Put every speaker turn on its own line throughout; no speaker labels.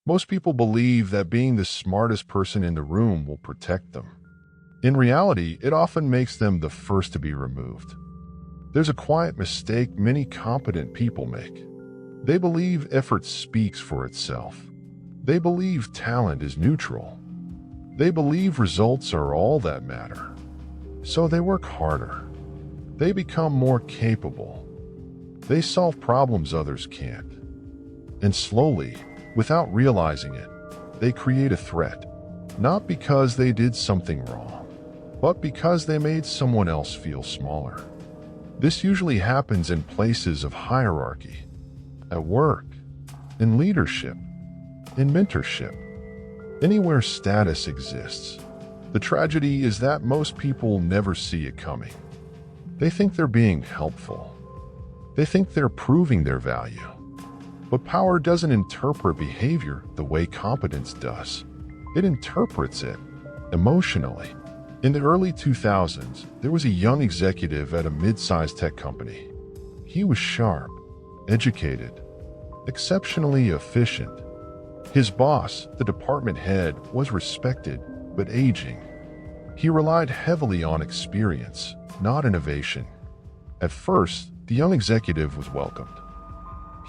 Most people believe that being the smartest person in the room will protect them. In reality, it often makes them the first to be removed. There's a quiet mistake many competent people make. They believe effort speaks for itself. They believe talent is neutral. They believe results are all that matter. So they work harder. They become more capable. They solve problems others can't. And slowly, without realizing it, they create a threat, not because they did something wrong, but because they made someone else feel smaller. This usually happens in places of hierarchy, at work, in leadership, in mentorship, anywhere status exists. The tragedy is that most people never see it coming. They think they're being helpful. They think they're proving their value. But power doesn't interpret behavior the way competence does. It interprets it emotionally. In the early 2000s, there was a young executive at a mid-sized tech company. He was sharp, educated, exceptionally efficient. His boss, the department head, was respected but aging. He relied heavily on experience, not innovation. At first, the young executive was welcomed.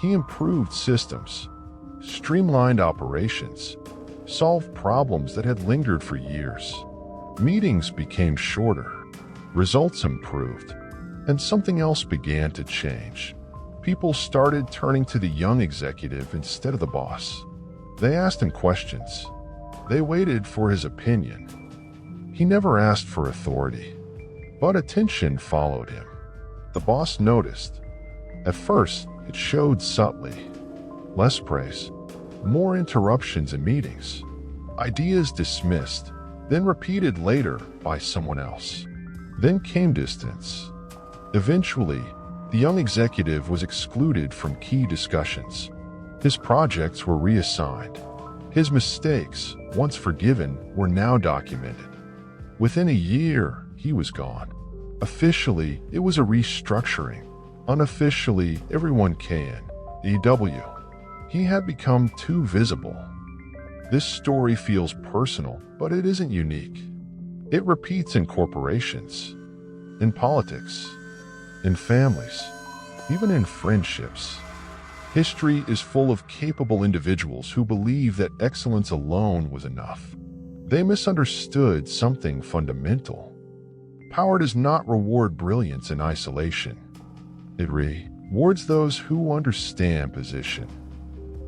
He improved systems, streamlined operations, solved problems that had lingered for years. Meetings became shorter, results improved, and something else began to change. People started turning to the young executive instead of the boss. They asked him questions. They waited for his opinion. He never asked for authority, but attention followed him. The boss noticed. At first, it showed subtly. Less praise, more interruptions in meetings, ideas dismissed, then repeated later by someone else. Then came distance. Eventually, the young executive was excluded from key discussions. His projects were reassigned. His mistakes, once forgiven, were now documented. Within a year, he was gone. Officially, it was a restructuring. Unofficially, everyone EW. He had become too visible. This story feels personal, but it isn't unique. It repeats in corporations, in politics, in families, even in friendships. History is full of capable individuals who believe that excellence alone was enough. They misunderstood something fundamental. Power does not reward brilliance in isolation. It rewards those who understand position.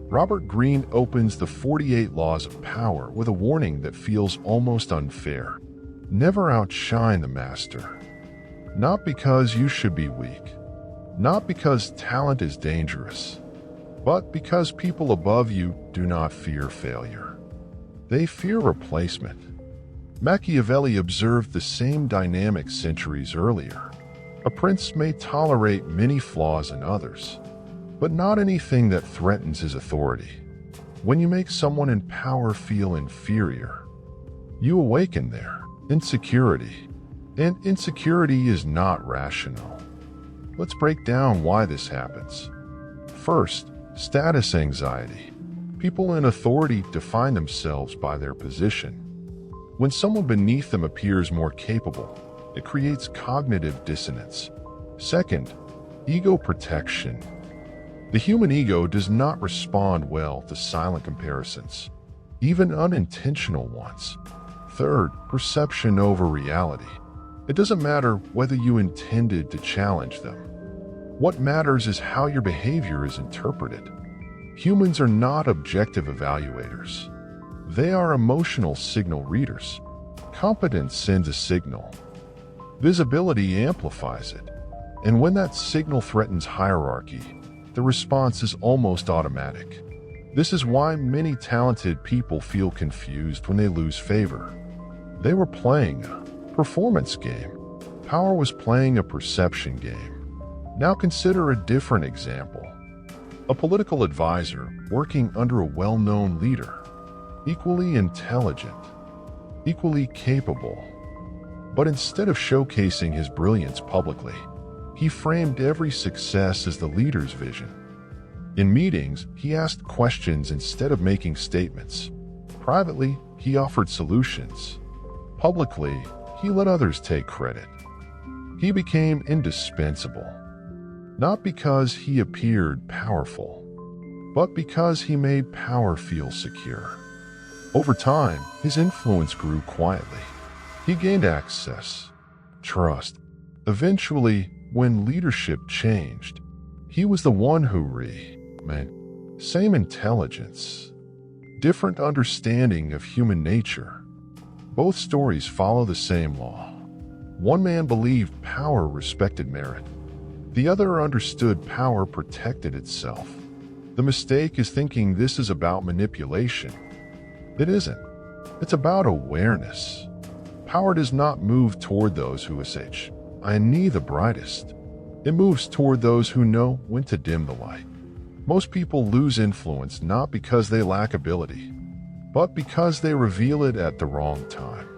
Robert Greene opens the 48 Laws of Power with a warning that feels almost unfair. Never outshine the master. Not because you should be weak. Not because talent is dangerous. But because people above you do not fear failure. They fear replacement. Machiavelli observed the same dynamic centuries earlier. A prince may tolerate many flaws in others, but not anything that threatens his authority. When you make someone in power feel inferior, you awaken their insecurity. And insecurity is not rational. Let's break down why this happens. First, status anxiety. People in authority define themselves by their position. When someone beneath them appears more capable, it creates cognitive dissonance. Second, ego protection. The human ego does not respond well to silent comparisons, even unintentional ones. Third, perception over reality. It doesn't matter whether you intended to challenge them. What matters is how your behavior is interpreted. Humans are not objective evaluators. They are emotional signal readers. Competence sends a signal. Visibility amplifies it. And when that signal threatens hierarchy, the response is almost automatic. This is why many talented people feel confused when they lose favor. They were playing a performance game. Power was playing a perception game. Now consider a different example. A political advisor working under a well-known leader, equally intelligent, equally capable. But instead of showcasing his brilliance publicly, he framed every success as the leader's vision. In meetings, he asked questions instead of making statements. Privately, he offered solutions. Publicly, he let others take credit. He became indispensable, not because he appeared powerful, but because he made power feel secure. Over time, his influence grew quietly. He gained access, trust. Eventually, when leadership changed, he was the one who same intelligence, different understanding of human nature. Both stories follow the same law. One man believed power respected merit. The other understood power protected itself. The mistake is thinking this is about manipulation. It isn't. It's about awareness. Power does not move toward those who I need the brightest. It moves toward those who know when to dim the light. Most people lose influence not because they lack ability, but because they reveal it at the wrong time.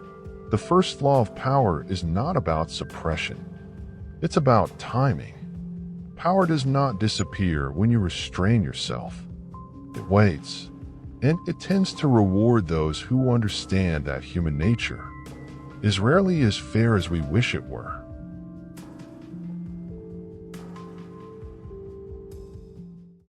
The first law of power is not about suppression. It's about timing. Power does not disappear when you restrain yourself. It waits, and it tends to reward those who understand that human nature is rarely as fair as we wish it were.